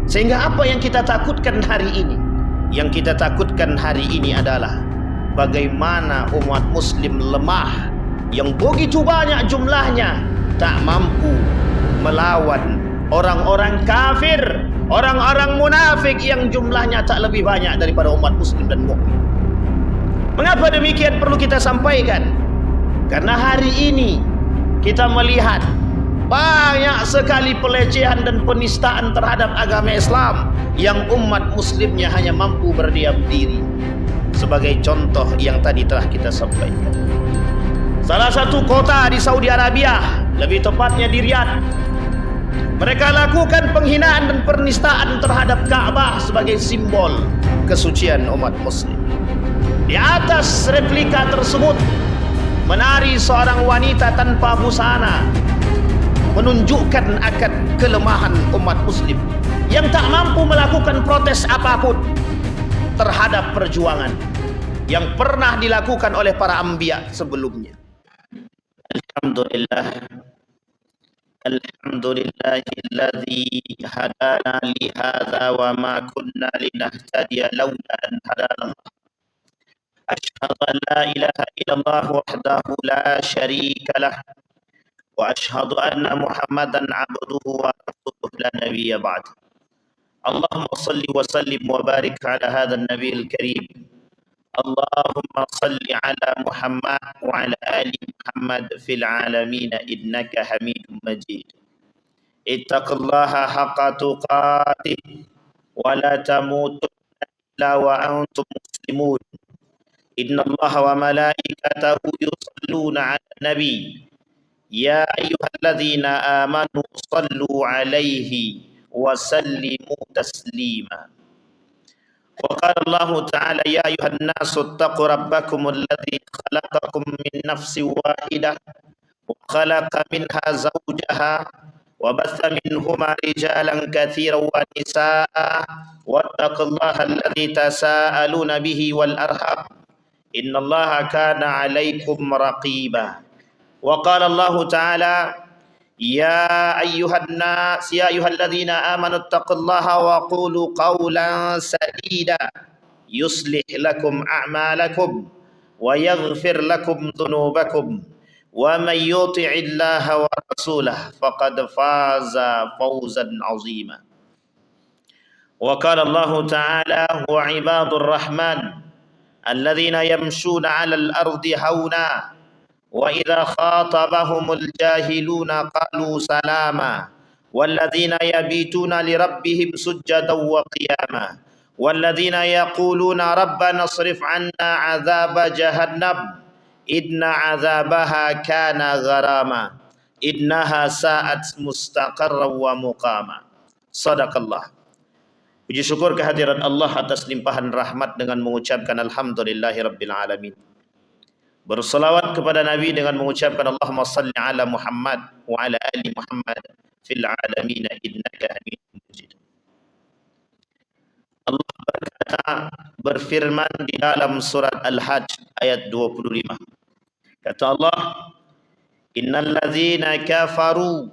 Sehingga apa yang kita takutkan hari ini? Yang kita takutkan hari ini adalah bagaimana umat muslim lemah yang begitu banyak jumlahnya tak mampu melawan orang-orang kafir, orang-orang munafik yang jumlahnya tak lebih banyak daripada umat muslim dan mukmin. Mengapa demikian perlu kita sampaikan? Karena hari ini kita melihat banyak sekali pelecehan dan penistaan terhadap agama Islam yang umat muslimnya hanya mampu berdiam diri. Sebagai contoh yang tadi telah kita sampaikan, salah satu kota di Saudi Arabia, lebih tepatnya di Riyadh, mereka lakukan penghinaan dan penistaan terhadap Ka'bah sebagai simbol kesucian umat muslim. Di atas replika tersebut menari seorang wanita tanpa busana, menunjukkan akan kelemahan umat muslim yang tak mampu melakukan protes apapun terhadap perjuangan yang pernah dilakukan oleh para anbiya sebelumnya. Alhamdulillahilladzi hadana li hadza wa ma kunna linahtadiya laula an hadana Allah. Asyhadu an la ilaha illallah wahdahu la syarika lah wa asyhadu anna Muhammadan abduhu wa rasuluhu la nabiyya ba'd. Allahumma salli wa sallim wa barik ala hadzal nabiyil karim. Allahumma salli ala Muhammad wa ala ali Muhammad fil alamin innaka Hamidum Majid. Ittaqullaha haqqa tuqatih wa la tamutunna illa wa antum muslimun. Innallaha wa malaikatahu yusalluna 'alan nabi. Ya ayyuhalladzina amanu sallu 'alaihi wa sallimu taslima. Wa qala Allah ta'ala ya ayyuhan nasu ittaqu rabbakum alladzi khalaqakum min nafsin wahidah wa khalaqa minha zawjaha wa batha minhuma rijalan katsiran wa nisaa'a wattaqullaha alladzi tasaaluna bihi wal arham innallaha kana 'alaikum raqiba. Wa qala Allah ta'ala ya ayyuhan nas ya ayyuhalladzina amanu taqullaha wa qulu qawlan sadida yuslih lakum a'malakum wa yaghfir lakum dhunubakum wa may yuti'illaha wa rasulahu faqad faza fawzan 'azima. Wa qala Allah ta'ala huwa ibadur rahman alladzina yamshuna 'alal ardi hauna wa idza khatabahumul jahiluna qalu salama walladzina yabituna lirabbihim sujjadan wa qiyama walladzina yaquluna rabbana asrif 'anna 'adzaba jahannam inna 'adzabaha kana gharama innaha sa'at mustaqarran wa muqama. Sadaqallah. Puji syukur kehadirat Allah atas limpahan rahmat dengan mengucapkan alhamdulillahirabbil alamin. Berselawat kepada Nabi dengan mengucapkan Allahumma salli ala Muhammad wa ala ali Muhammad fil alamin innaka Hamidum Majid. Allah berfirman di dalam surat Al-Hajj ayat 25. Kata Allah, innal ladzina kafaru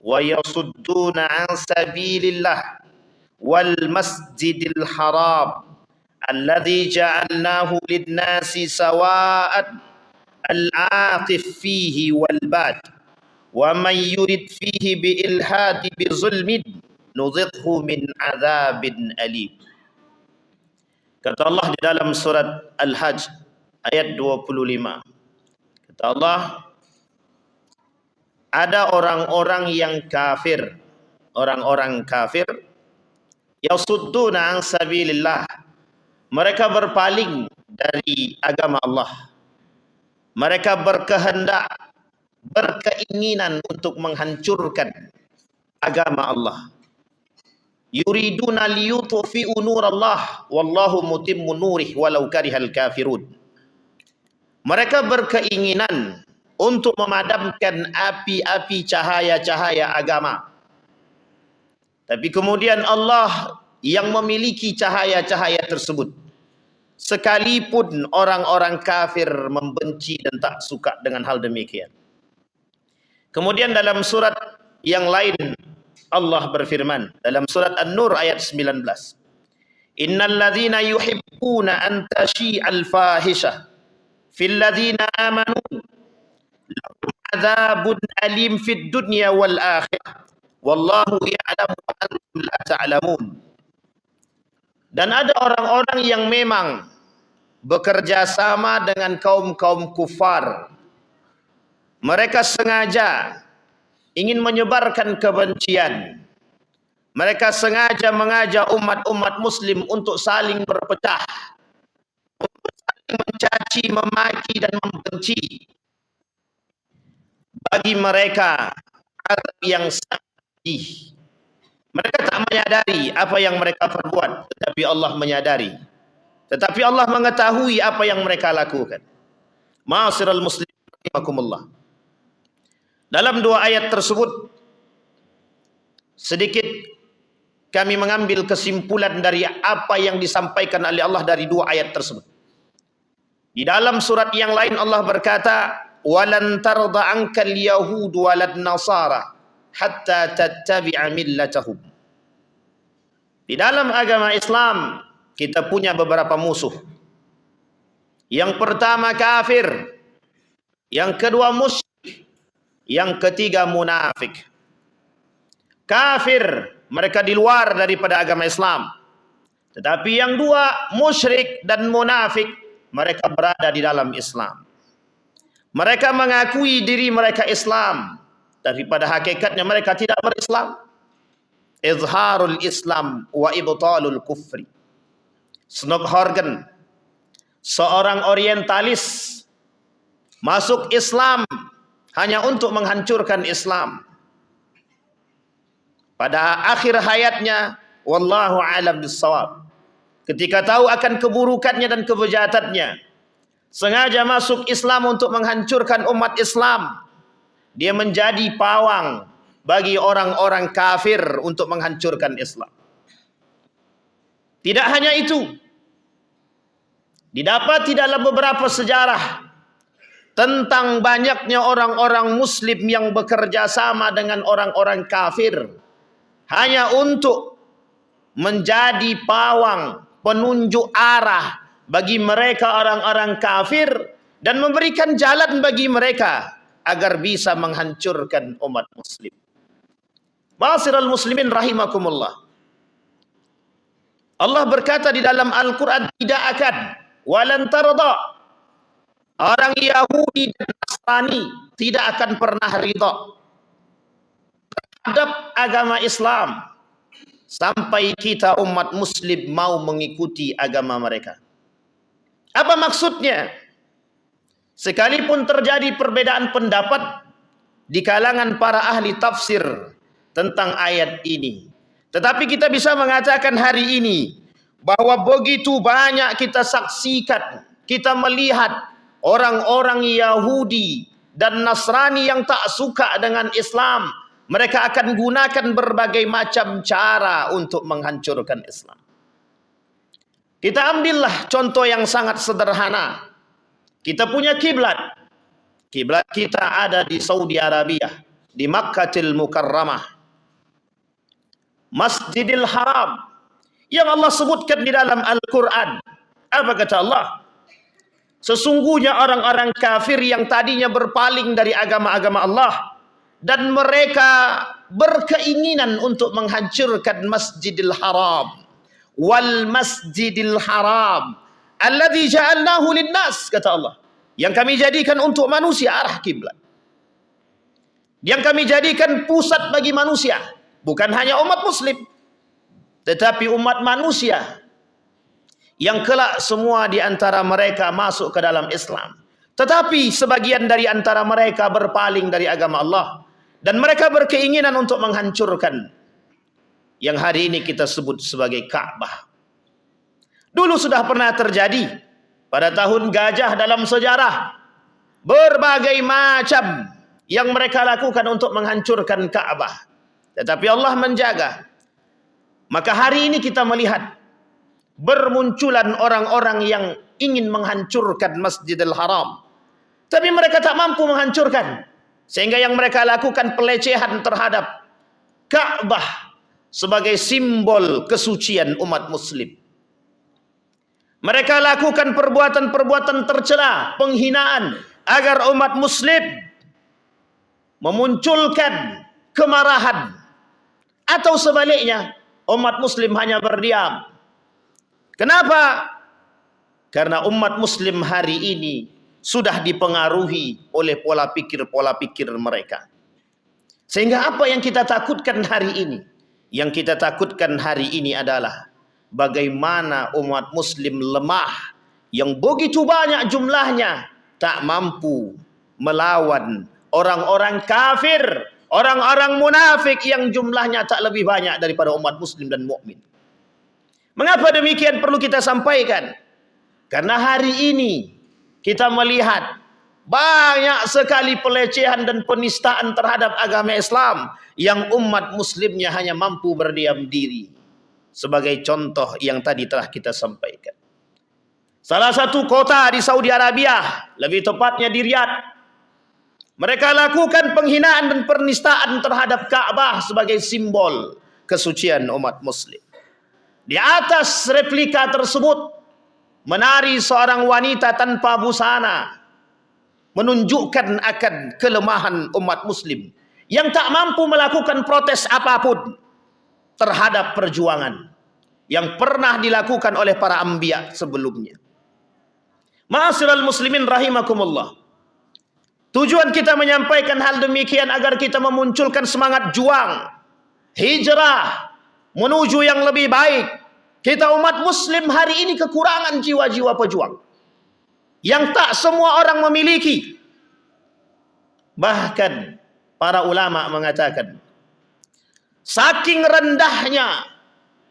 wa yasudduna an sabilillah wal masjidil haram alladzi ja'alnahu lin-nasi sawa'an al-aqif fihi wal bad wa man yurid fihi bi ilhadi bi zulmin nudhiqhu min adzabin alim. Kata Allah di dalam surat Al-Hajj ayat 25. Kata Allah, ada orang-orang yang kafir, orang-orang kafir yasudduna an sabilillah, mereka berpaling dari agama Allah. Mereka berkehendak, berkeinginan untuk menghancurkan agama Allah. Yuriduna liyutfi'u nurallah wallahu mutimmu nurih walau karihal kafirun. Mereka berkeinginan untuk memadamkan api-api cahaya-cahaya agama. Tapi kemudian Allah yang memiliki cahaya-cahaya tersebut. Sekalipun orang-orang kafir membenci dan tak suka dengan hal demikian. Kemudian dalam surat yang lain, Allah berfirman dalam surat An-Nur ayat 19. Innal ladzina yuhibbuna an tashi'al fahishah fil ladzina amanu lahum adzabun alim fid dunya wal akhirah wallahu ya'lamu wa antum la ta'lamun. Dan ada orang-orang yang memang bekerja sama dengan kaum-kaum kufar. Mereka sengaja ingin menyebarkan kebencian. Mereka sengaja mengajak umat-umat muslim untuk saling berpecah, untuk saling mencaci, memaki dan membenci. Bagi mereka azab yang sangat pedih. Mereka tak menyadari apa yang mereka perbuat, tetapi Allah menyadari. Tetapi Allah mengetahui apa yang mereka lakukan. Ma'asyiral muslimin rahimakumullah. Dalam dua ayat tersebut sedikit kami mengambil kesimpulan dari apa yang disampaikan oleh Allah dari dua ayat tersebut. Di dalam surat yang lain Allah berkata, "Walan tarda 'ankal yahud walad nasara hatta tattabi'a millatahum." Di dalam agama Islam kita punya beberapa musuh. Yang pertama kafir, yang kedua musyrik, yang ketiga munafik. Kafir, mereka di luar daripada agama Islam. Tetapi yang dua, musyrik dan munafik, mereka berada di dalam Islam. Mereka mengakui diri mereka Islam, tapi pada hakikatnya mereka tidak berislam. Izharul Islam wa ibtalul kufri. Snoop Horgan, seorang orientalis, masuk Islam hanya untuk menghancurkan Islam. Pada akhir hayatnya, wallahu a'lam bissawab, ketika tahu akan keburukannya dan kebejahatannya, sengaja masuk Islam untuk menghancurkan umat Islam. Dia menjadi pawang bagi orang-orang kafir untuk menghancurkan Islam. Tidak hanya itu, didapati dalam beberapa sejarah tentang banyaknya orang-orang muslim yang bekerja sama dengan orang-orang kafir hanya untuk menjadi pawang, penunjuk arah bagi mereka orang-orang kafir dan memberikan jalan bagi mereka agar bisa menghancurkan umat muslim. Ma'asyiral muslimin rahimakumullah. Allah berkata di dalam Al-Quran, tidak akan walan tarda, orang Yahudi dan Nasrani tidak akan pernah ridha terhadap agama Islam sampai kita umat muslim mau mengikuti agama mereka. Apa maksudnya? Sekalipun terjadi perbedaan pendapat di kalangan para ahli tafsir tentang ayat ini, tetapi kita bisa mengatakan hari ini bahwa begitu banyak kita saksikan, kita melihat orang-orang Yahudi dan Nasrani yang tak suka dengan Islam. Mereka akan gunakan berbagai macam cara untuk menghancurkan Islam. Kita ambillah contoh yang sangat sederhana. Kita punya kiblat. Kiblat kita ada di Saudi Arabia, di Makkatul Mukarramah, Masjidil Haram, yang Allah sebutkan di dalam Al-Quran. Apa kata Allah? Sesungguhnya orang-orang kafir yang tadinya berpaling dari agama-agama Allah dan mereka berkeinginan untuk menghancurkan Masjidil Haram, wal Masjidil Haram alladzi ja'alnahu linnas, kata Allah, yang kami jadikan untuk manusia arah kiblat, yang kami jadikan pusat bagi manusia, bukan hanya umat muslim, tetapi umat manusia yang kelak semua di antara mereka masuk ke dalam Islam. Tetapi sebagian dari antara mereka berpaling dari agama Allah dan mereka berkeinginan untuk menghancurkan yang hari ini kita sebut sebagai Ka'bah. Dulu sudah pernah terjadi pada tahun gajah dalam sejarah, berbagai macam yang mereka lakukan untuk menghancurkan Ka'bah, tetapi Allah menjaga. Maka hari ini kita melihat bermunculan orang-orang yang ingin menghancurkan Masjidil Haram, tapi mereka tak mampu menghancurkan, sehingga yang mereka lakukan pelecehan terhadap Ka'bah sebagai simbol kesucian umat muslim. Mereka lakukan perbuatan-perbuatan tercela, penghinaan, agar umat muslim memunculkan kemarahan. Atau sebaliknya, umat muslim hanya berdiam. Kenapa? Karena umat muslim hari ini sudah dipengaruhi oleh pola pikir mereka. Sehingga apa yang kita takutkan hari ini? Yang kita takutkan hari ini adalah bagaimana umat muslim lemah, yang begitu banyak jumlahnya, tak mampu melawan orang-orang kafir, orang-orang munafik yang jumlahnya tak lebih banyak daripada umat muslim dan mukmin. Mengapa demikian perlu kita sampaikan? Karena hari ini kita melihat banyak sekali pelecehan dan penistaan terhadap agama Islam yang umat muslimnya hanya mampu berdiam diri. Sebagai contoh yang tadi telah kita sampaikan. Salah satu kota di Saudi Arabia, lebih tepatnya di Riyadh, mereka lakukan penghinaan dan penistaan terhadap Ka'bah sebagai simbol kesucian umat muslim. Di atas replika tersebut menari seorang wanita tanpa busana, menunjukkan akan kelemahan umat muslim yang tak mampu melakukan protes apapun terhadap perjuangan yang pernah dilakukan oleh para anbiya sebelumnya. Ma'asyiral muslimin rahimakumullah. Tujuan kita menyampaikan hal demikian agar kita memunculkan semangat juang, hijrah menuju yang lebih baik. Kita umat muslim hari ini kekurangan jiwa-jiwa pejuang yang tak semua orang memiliki. Bahkan para ulama mengatakan, saking rendahnya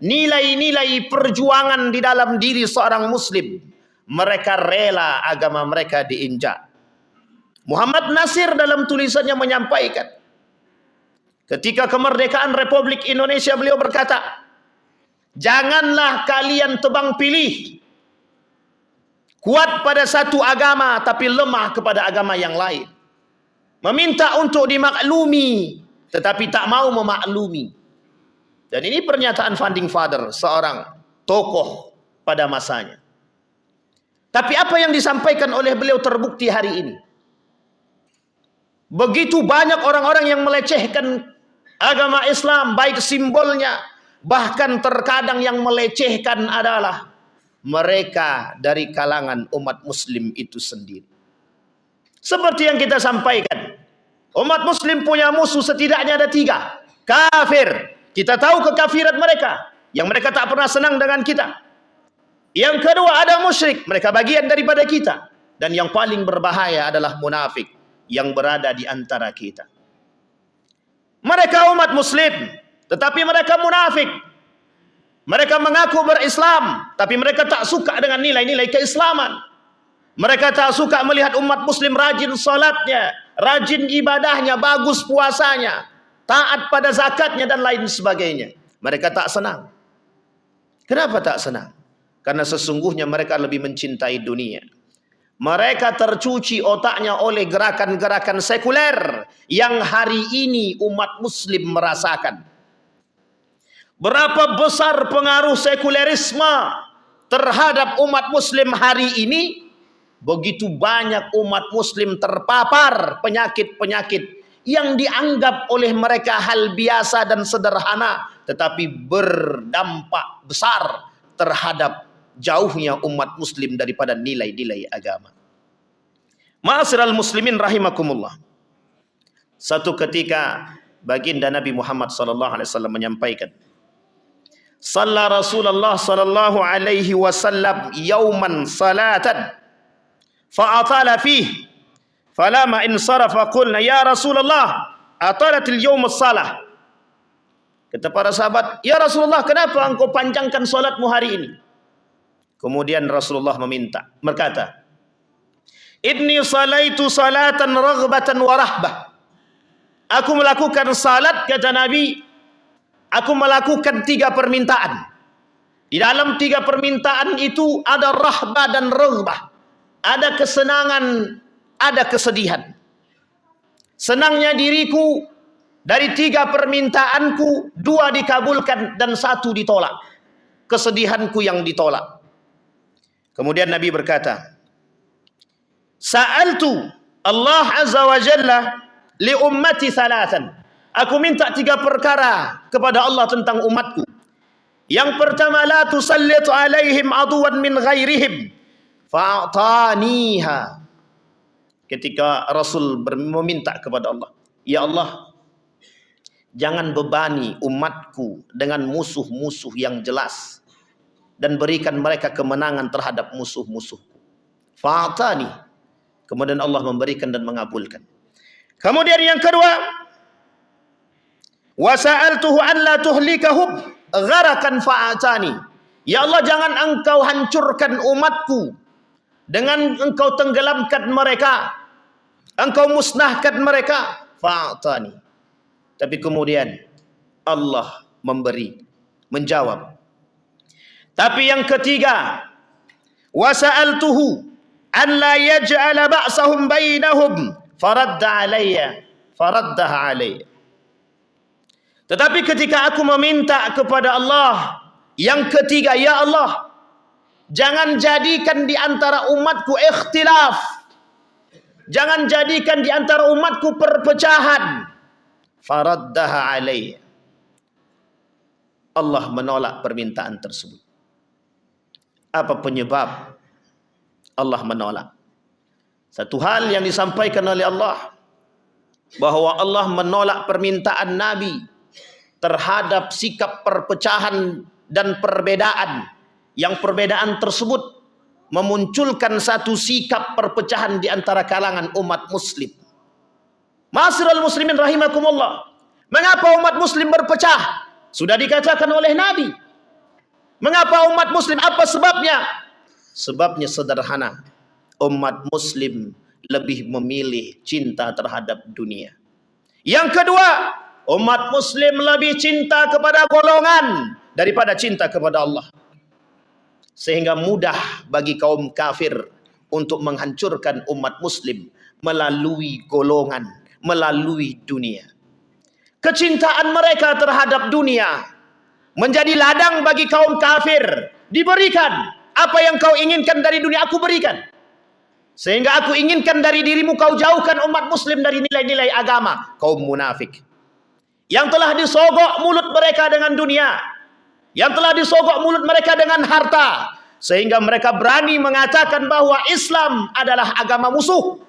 nilai-nilai perjuangan di dalam diri seorang muslim, mereka rela agama mereka diinjak. Muhammad Nasir dalam tulisannya menyampaikan, ketika kemerdekaan Republik Indonesia, beliau berkata, janganlah kalian tebang pilih, kuat pada satu agama tapi lemah kepada agama yang lain. Meminta untuk dimaklumi tetapi tak mau memaklumi. Dan ini pernyataan founding father, seorang tokoh pada masanya. Tapi apa yang disampaikan oleh beliau terbukti hari ini. Begitu banyak orang-orang yang melecehkan agama Islam, baik simbolnya, bahkan terkadang yang melecehkan adalah mereka dari kalangan umat muslim itu sendiri. Seperti yang kita sampaikan, umat muslim punya musuh setidaknya ada 3. Kafir, kita tahu kekafiran mereka, yang mereka tak pernah senang dengan kita. Yang kedua ada musyrik, mereka bagian daripada kita. Dan yang paling berbahaya adalah munafik, yang berada di antara kita. Mereka umat muslim, tetapi mereka munafik. Mereka mengaku berislam, tapi mereka tak suka dengan nilai-nilai keislaman. Mereka tak suka melihat umat muslim rajin salatnya, rajin ibadahnya, bagus puasanya, taat pada zakatnya dan lain sebagainya. Mereka tak senang. Kenapa tak senang? Karena sesungguhnya mereka lebih mencintai dunia. Mereka tercuci otaknya oleh gerakan-gerakan sekuler yang hari ini umat muslim merasakan. Berapa besar pengaruh sekulerisme terhadap umat muslim hari ini? Begitu banyak umat muslim terpapar penyakit-penyakit yang dianggap oleh mereka hal biasa dan sederhana, tetapi berdampak besar terhadap jauhnya umat muslim daripada nilai-nilai agama. Ma'asyiral muslimin rahimakumullah. Satu ketika baginda Nabi Muhammad sallallahu alaihi wasallam menyampaikan, "Shalla Rasulullah sallallahu alaihi wasallam yauman salatan fa'atala fihi falama insarafa qulna ya Rasulullah atalatil yaum as-salah." Kata para sahabat, "Ya Rasulullah, kenapa engkau panjangkan salatmu hari ini?" Kemudian Rasulullah berkata, "Inni salaitu salatan raghbatan wa rahbah." Aku melakukan salat, kata Nabi, aku melakukan 3 permintaan. Di dalam 3 permintaan itu ada rahbah dan raghbah. Ada kesenangan, ada kesedihan. Senangnya diriku Dari 3 permintaanku, 2 dikabulkan dan 1 ditolak. Kesedihanku yang ditolak. Kemudian Nabi berkata, Sa'altu Allah Azza wa Jalla li ummati thalathan. Aku minta 3 perkara kepada Allah tentang umatku. Yang pertama, la tusallit alaihim aduwan min ghairihim fa'ataniha. Ketika Rasul meminta kepada Allah, ya Allah, jangan bebani umatku dengan musuh-musuh yang jelas, dan berikan mereka kemenangan terhadap musuh-musuhku. Fa'atani. Kemudian Allah memberikan dan mengabulkan. Kemudian yang kedua, wa sa'altuhu an la tuhlikahum gharakan fa'atani. Ya Allah, jangan engkau hancurkan umatku dengan engkau tenggelamkan mereka, engkau musnahkan mereka. Fa'atani. Tapi kemudian Allah menjawab. Tapi yang ketiga, wa sa'altuhu an la yaj'ala ba'sahum bainahum faraddaha alayya. Tetapi ketika aku meminta kepada Allah yang ketiga, ya Allah, jangan jadikan di antara umatku ikhtilaf, jangan jadikan di antara umatku perpecahan. Faraddaha alayya. Allah menolak permintaan tersebut. Apa penyebab Allah menolak? Satu hal yang disampaikan oleh Allah, bahwa Allah menolak permintaan Nabi terhadap sikap perpecahan dan perbedaan, yang perbedaan tersebut memunculkan satu sikap perpecahan di antara kalangan umat muslim. Ma'asyiral muslimin rahimakumullah. Mengapa umat muslim berpecah? Sudah dikatakan oleh Nabi. Mengapa umat muslim? Apa sebabnya? Sebabnya sederhana. Umat muslim lebih memilih cinta terhadap dunia. Yang kedua, umat muslim lebih cinta kepada golongan daripada cinta kepada Allah. Sehingga mudah bagi kaum kafir untuk menghancurkan umat muslim melalui golongan, melalui dunia. Kecintaan mereka terhadap dunia menjadi ladang bagi kaum kafir. Diberikan apa yang kau inginkan dari dunia, aku berikan. Sehingga aku inginkan dari dirimu, kau jauhkan umat muslim dari nilai-nilai agama. Kaum munafik yang telah disogok mulut mereka dengan dunia, yang telah disogok mulut mereka dengan harta, sehingga mereka berani mengatakan bahwa Islam adalah agama musuh,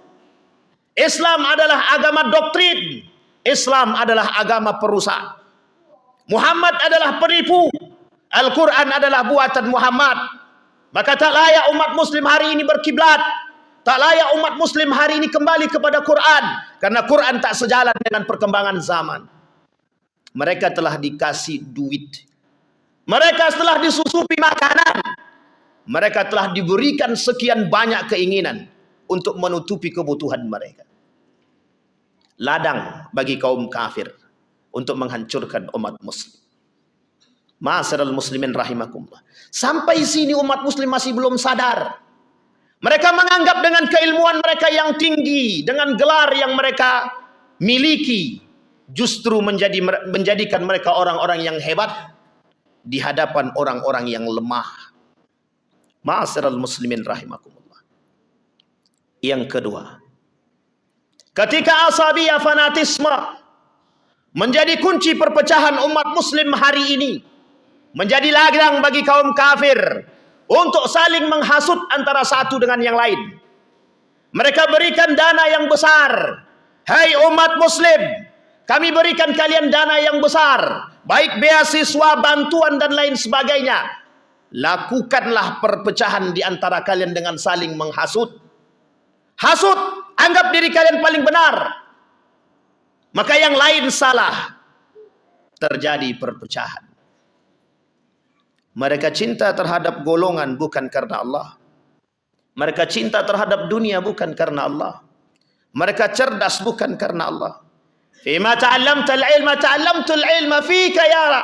Islam adalah agama doktrin, Islam adalah agama perusak, Muhammad adalah penipu, Al-Quran adalah buatan Muhammad. Maka tak layak umat muslim hari ini berkiblat, tak layak umat muslim hari ini kembali kepada Quran, karena Quran tak sejalan dengan perkembangan zaman. Mereka telah dikasih duit, mereka telah disusupi makanan, mereka telah diberikan sekian banyak keinginan untuk menutupi kebutuhan mereka. Ladang bagi kaum kafir untuk menghancurkan umat muslim. Ma'asyiral muslimin rahimakumullah. Sampai sini umat muslim masih belum sadar. Mereka menganggap dengan keilmuan mereka yang tinggi, dengan gelar yang mereka miliki, justru menjadikan mereka orang-orang yang hebat di hadapan orang-orang yang lemah. Ma'asyiral muslimin rahimakumullah. Yang kedua, ketika asabiyah, fanatisme menjadi kunci perpecahan umat muslim hari ini, menjadi ladang bagi kaum kafir untuk saling menghasut antara satu dengan yang lain. Mereka berikan dana yang besar. Hai umat muslim, kami berikan kalian dana yang besar, baik beasiswa, bantuan dan lain sebagainya. Lakukanlah perpecahan di antara kalian dengan saling menghasut. Hasut, anggap diri kalian paling benar, maka yang lain salah. Terjadi perpecahan. Mereka cinta terhadap golongan bukan karena Allah. Mereka cinta terhadap dunia bukan karena Allah. Mereka cerdas bukan karena Allah. Fima ta'allamta al-ilma ta'allamtu al-ilma fika ya Ra.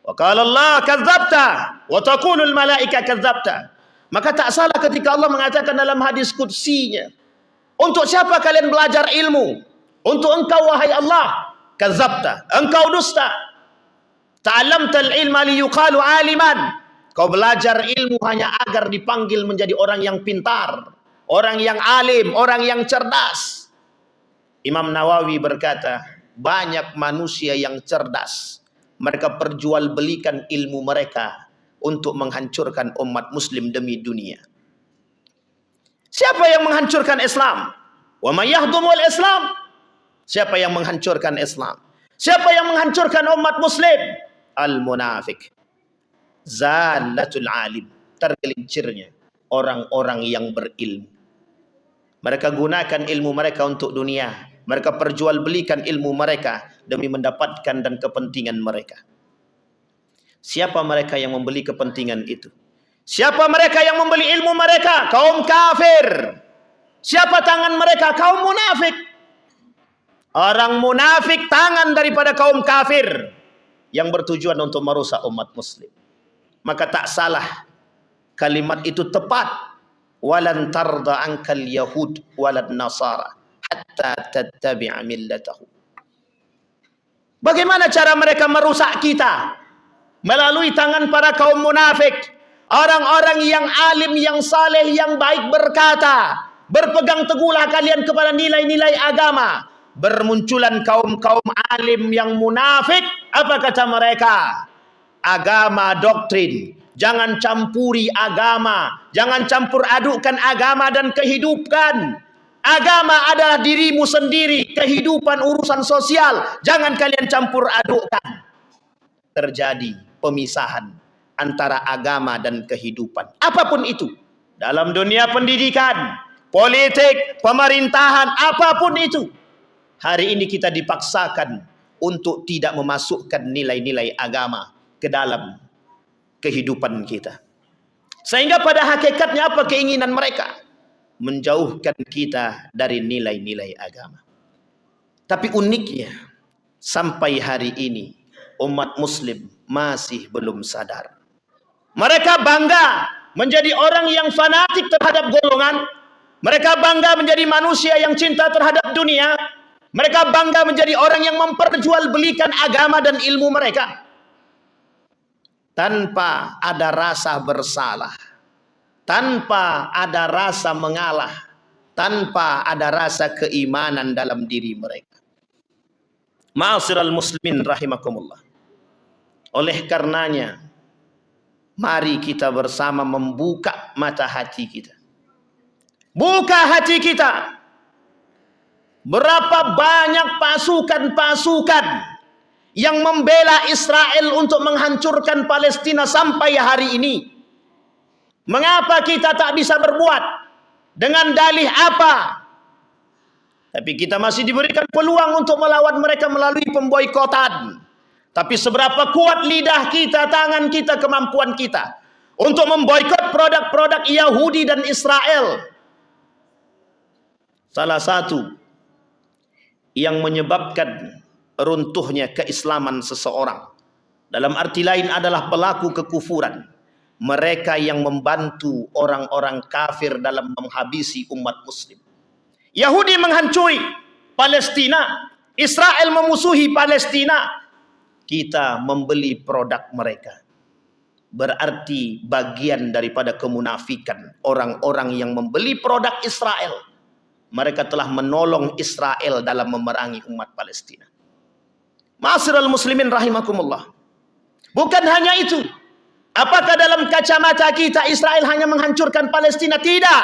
Wa qala Allah kadzabta wa taqulu al-malaika kadzabta. Maka tak salah ketika Allah mengatakan dalam hadis qudsinya, untuk siapa kalian belajar ilmu? untuk engkau wahai Allah, kadzabta, engkau dusta. Ta'allamtal ilma liyuqalu aliman. Kau belajar ilmu hanya agar dipanggil menjadi orang yang pintar, orang yang alim, orang yang cerdas. Imam Nawawi berkata, banyak manusia yang cerdas. Mereka perjualbelikan ilmu mereka untuk menghancurkan umat muslim demi dunia. Siapa yang menghancurkan Islam? Wa may yahdumul Islam? Siapa yang menghancurkan Islam? Siapa yang menghancurkan umat muslim? Al-munafik. Zalatul alim. Tergelincirnya orang-orang yang berilmu. Mereka gunakan ilmu mereka untuk dunia. Mereka perjualbelikan ilmu mereka demi mendapatkan dan kepentingan mereka. Siapa mereka yang membeli kepentingan itu? Siapa mereka yang membeli ilmu mereka? Kaum kafir. Siapa tangan mereka? Kaum munafik. Orang munafik tangan daripada kaum kafir yang bertujuan untuk merusak umat muslim. Maka tak salah kalimat itu tepat. Walan tarda ankal yahud walad nasara hatta tattabi'a millatahu. Bagaimana cara mereka merusak kita? Melalui tangan para kaum munafik. Orang-orang yang alim, yang saleh, yang baik berkata, berpegang teguhlah kalian kepada nilai-nilai agama. Bermunculan kaum-kaum alim yang munafik. Apa kata mereka? Agama doktrin. Jangan campuri agama. Jangan campur adukkan agama dan kehidupan. Agama adalah dirimu sendiri. Kehidupan urusan sosial. Jangan kalian campur adukkan. Terjadi pemisahan antara agama dan kehidupan. Apapun itu. Dalam dunia pendidikan, politik, pemerintahan, apapun itu. Hari ini kita dipaksakan untuk tidak memasukkan nilai-nilai agama ke dalam kehidupan kita. Sehingga pada hakikatnya apa keinginan mereka? Menjauhkan kita dari nilai-nilai agama. Tapi uniknya, sampai hari ini, umat muslim masih belum sadar. Mereka bangga menjadi orang yang fanatik terhadap golongan. Mereka bangga menjadi manusia yang cinta terhadap dunia. Mereka bangga menjadi orang yang memperjualbelikan agama dan ilmu mereka. Tanpa ada rasa bersalah. Tanpa ada rasa mengalah. Tanpa ada rasa keimanan dalam diri mereka. Ma'asyiral muslimin rahimakumullah. Oleh karenanya, mari kita bersama membuka mata hati kita. Buka hati kita. Berapa banyak pasukan-pasukan yang membela Israel untuk menghancurkan Palestina sampai hari ini. Mengapa kita tak bisa berbuat? Dengan dalih apa? Tapi kita masih diberikan peluang untuk melawan mereka melalui pemboikotan. Tapi seberapa kuat lidah kita, tangan kita, kemampuan kita untuk memboikot produk-produk Yahudi dan Israel. Salah satu yang menyebabkan runtuhnya keislaman seseorang, dalam arti lain adalah pelaku kekufuran. Mereka yang membantu orang-orang kafir dalam menghabisi umat muslim. Yahudi menghancuri Palestina, Israel memusuhi Palestina. Kita membeli produk mereka. Berarti bagian daripada kemunafikan orang-orang yang membeli produk Israel. Mereka telah menolong Israel dalam memerangi umat Palestina. Ma'asyiral muslimin rahimakumullah. Bukan hanya itu. Apakah dalam kacamata kita Israel hanya menghancurkan Palestina? Tidak.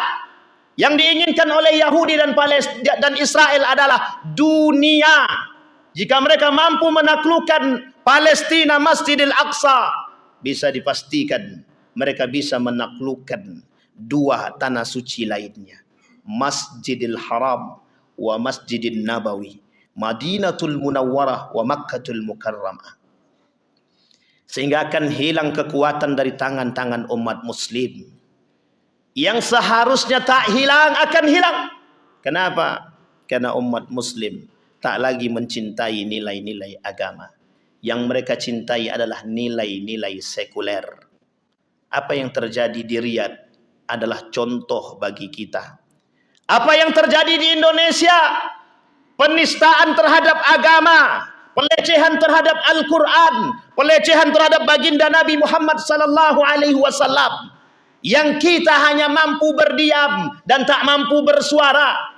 Yang diinginkan oleh Yahudi dan Israel adalah dunia. Jika mereka mampu menaklukkan Palestina, Masjidil Aqsa, bisa dipastikan mereka bisa menaklukkan dua tanah suci lainnya. Masjidil Haram wa Masjidil Nabawi, Madinatul Munawwarah wa Makkatul Mukarramah. Sehingga akan hilang kekuatan dari tangan-tangan umat muslim. Yang seharusnya tak hilang akan hilang. Kenapa? Karena umat muslim tak lagi mencintai nilai-nilai agama. Yang mereka cintai adalah nilai-nilai sekuler. Apa yang terjadi di Riyadh adalah contoh bagi kita. Apa yang terjadi di Indonesia? penistaan terhadap agama, pelecehan terhadap Al-Quran, pelecehan terhadap baginda Nabi Muhammad sallallahu alaihi wasallam, yang kita hanya mampu berdiam dan tak mampu bersuara.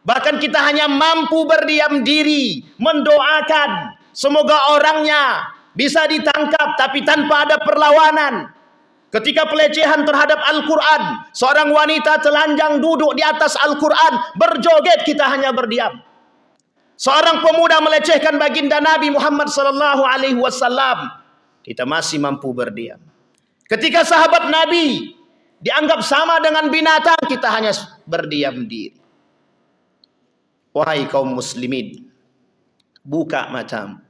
Bahkan kita hanya mampu berdiam diri, mendoakan semoga orangnya bisa ditangkap, tapi tanpa ada perlawanan. Ketika pelecehan terhadap Al-Quran, seorang wanita telanjang duduk di atas Al-Quran, berjoget, kita hanya berdiam. Seorang pemuda melecehkan baginda Nabi Muhammad sallallahu alaihi wasallam, kita masih mampu berdiam. Ketika sahabat Nabi dianggap sama dengan binatang, kita hanya berdiam diri. Wahai kaum muslimin, buka matamu.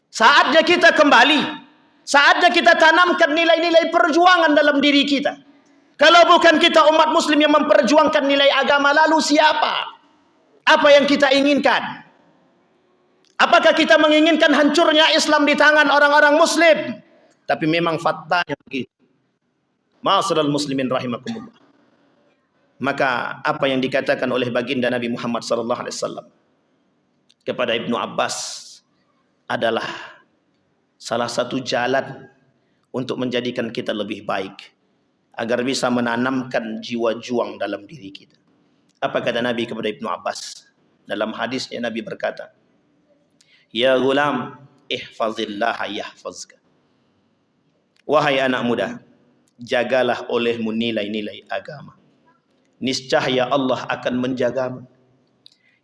Saatnya kita kembali. Saatnya kita tanamkan nilai-nilai perjuangan dalam diri kita. Kalau bukan kita umat muslim yang memperjuangkan nilai agama, lalu siapa? Apa yang kita inginkan? Apakah kita menginginkan hancurnya Islam di tangan orang-orang muslim? Tapi memang faktanya begitu. Ma'asyiral muslimin rahimakumullah. Maka apa yang dikatakan oleh baginda Nabi Muhammad sallallahu alaihi wasallam kepada Ibnu Abbas adalah salah satu jalan untuk menjadikan kita lebih baik, agar bisa menanamkan jiwa juang dalam diri kita. Apa kata Nabi kepada Ibnu Abbas? Dalam hadisnya Nabi berkata, "Ya gulam, ihfazillaha yahfazka." Wahai anak muda, jagalah olehmu nilai-nilai agama, niscaya Allah akan menjagamu.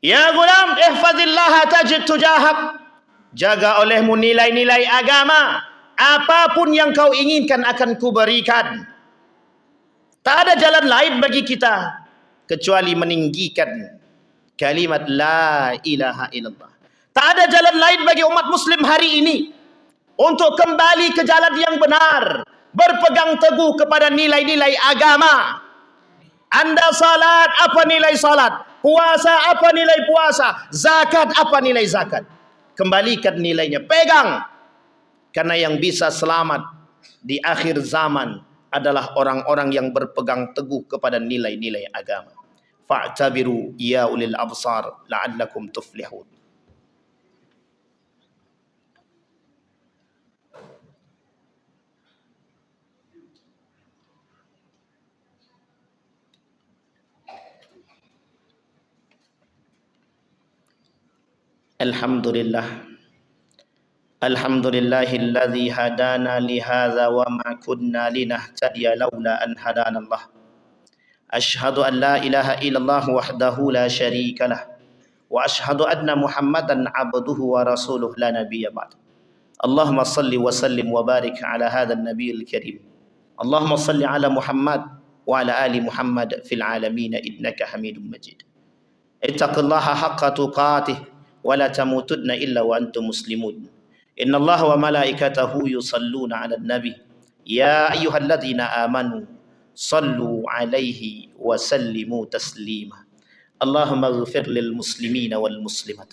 Ya gulam, ihfazillaha tajid tujahak. Jaga olehmu nilai-nilai agama, apapun yang kau inginkan akan kuberikan. Tak ada jalan lain bagi kita kecuali meninggikan kalimat la ilaha illallah. Tak ada jalan lain bagi umat muslim hari ini untuk kembali ke jalan yang benar, berpegang teguh kepada nilai-nilai agama. Anda salat, apa nilai salat? Puasa, apa nilai puasa? Zakat, apa nilai zakat? Kembalikan nilainya, pegang. Karena yang bisa selamat di akhir zaman adalah orang-orang yang berpegang teguh kepada nilai-nilai agama. Fa'tabiru ya ulil absar la'allakum tuflihun. Alhamdulillah. Alhamdulillahilladzi hadana lihadza wa ma kunna linahtadiya laula an hadanallah. Asyhadu an la ilaha illallah wahdahu la syarika lah. Wa asyhadu anna Muhammadan abduhu wa rasuluh la nabiyya ba'd. Allahumma salli wa sallim wa barik ala hadzal nabiyil karim. Allahumma salli ala Muhammad wa ala ali Muhammad fil alamin innaka Hamidum Majid. Ittaqillaha haqqa tuqatih wa la tamutunna illa wa antum muslimun. Inna Allah wa malaikatahu yusalluna 'alan nabi ya ayyuhalladzina amanu sallu 'alaihi wa sallimu taslima. Allahumma ighfir lil muslimina wal muslimat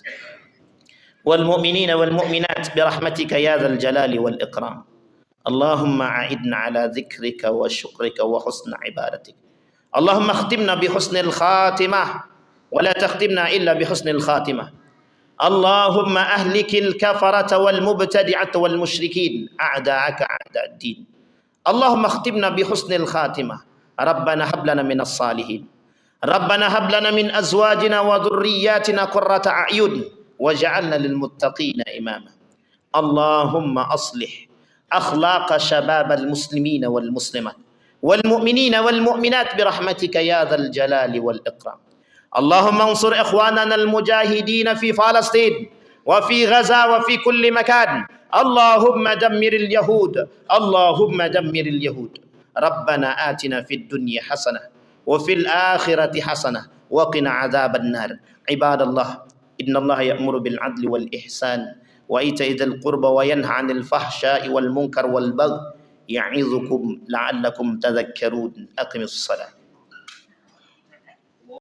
wal mu'minina wal mu'minat bi rahmatika ya dzal jalali wal ikram. Allahumma a'idna 'ala dzikrika wa syukrika wa husni ibadatik. Allahumma khtimna bi husnil khatimah wa la takhtimna illa bi husnil khatimah. اللهم أهلك الكفرة والمبتدعة والمشركين أعداءك أعداء الدين. اللهم اختمنا بحسن الخاتمة. ربنا هب لنا من الصالحين. ربنا هب لنا من أزواجنا وذرياتنا قرة أعين واجعلنا للمتقين إماما. اللهم أصلح أخلاق شباب المسلمين والمسلمات والمؤمنين والمؤمنات برحمتك يا ذا الجلال والإكرام. اللهم انصر إخواننا المجاهدين في فلسطين وفي غزة وفي كل مكان. اللهم دمر اليهود. اللهم دمر اليهود. ربنا آتنا في الدنيا حسنة وفي الآخرة حسنة وقنا عذاب النار. عباد الله إن الله يأمر بالعدل والإحسان وإيتاء ذي القربى وينهى عن الفحشاء والمنكر والبغي يعظكم لعلكم تذكرون. أقم الصلاة.